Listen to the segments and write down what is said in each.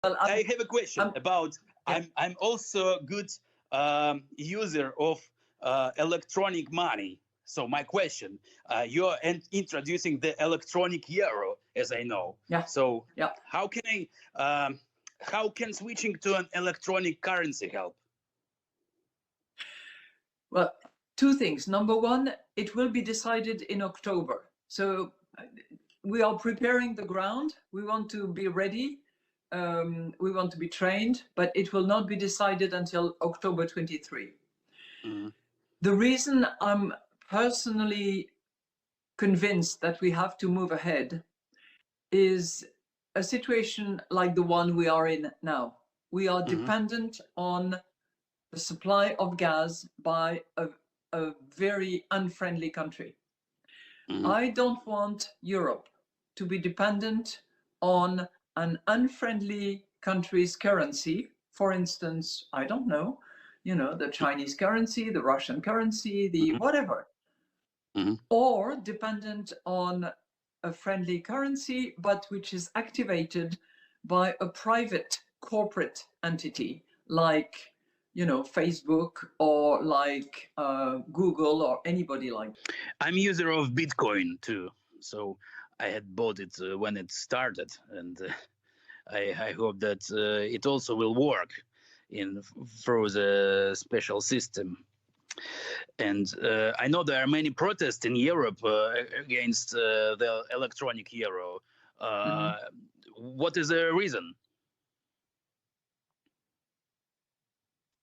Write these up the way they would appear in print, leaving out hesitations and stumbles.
Well, I have a question about. I'm also a good user of electronic money. So my question: you're introducing the electronic euro, as I know. Yeah. So Yeah. how can switching to an electronic currency help? Well, two things. Number one, it will be decided in October. So we are preparing the ground. We want to be ready. We want to be trained, but it will not be decided until October 23. Mm-hmm. The reason I'm personally convinced that we have to move ahead is a situation like the one we are in now. We are dependent on the supply of gas by a very unfriendly country. I don't want Europe to be dependent on an unfriendly country's currency. For instance, I don't know, the Chinese currency, the Russian currency, the whatever, or dependent on a friendly currency, but which is activated by a private corporate entity like Facebook or like Google or anybody like that. I'm user of Bitcoin too, so I had bought it when it started, and I hope that it also will work through the special system. And I know there are many protests in Europe against the electronic euro. What is the reason?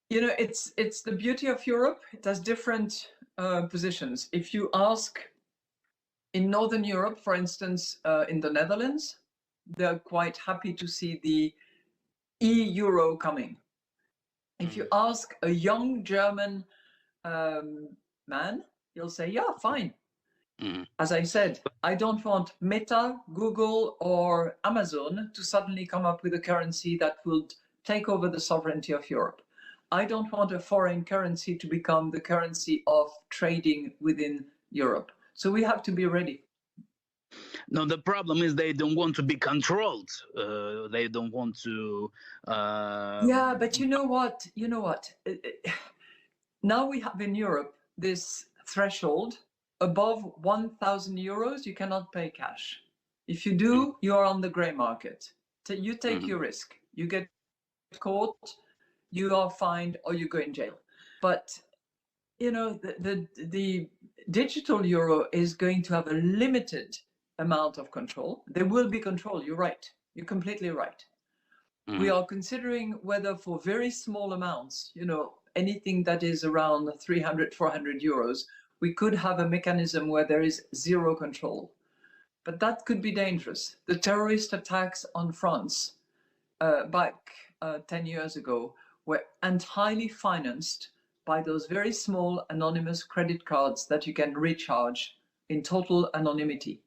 It's the beauty of Europe. It has different positions. If you ask in Northern Europe, for instance, in the Netherlands, they're quite happy to see the e-euro coming. If you ask a young German man, he'll say, yeah, fine. As I said, I don't want Meta, Google, or Amazon to suddenly come up with a currency that would take over the sovereignty of Europe. I don't want a foreign currency to become the currency of trading within Europe. So we have to be ready. No, the problem is they don't want to be controlled. They don't want to. Yeah, but you know what? Now we have in Europe this threshold. Above 1,000 euros, you cannot pay cash. If you do, you are on the gray market. You take your risk. You get caught, you are fined, or you go in jail. But the digital euro is going to have a limited amount of control. There will be control. You're right. You're completely right. We are considering whether for very small amounts, anything that is around 300, 400 euros, we could have a mechanism where there is zero control. But that could be dangerous. The terrorist attacks on France back 10 years ago were entirely financed by those very small anonymous credit cards that you can recharge in total anonymity.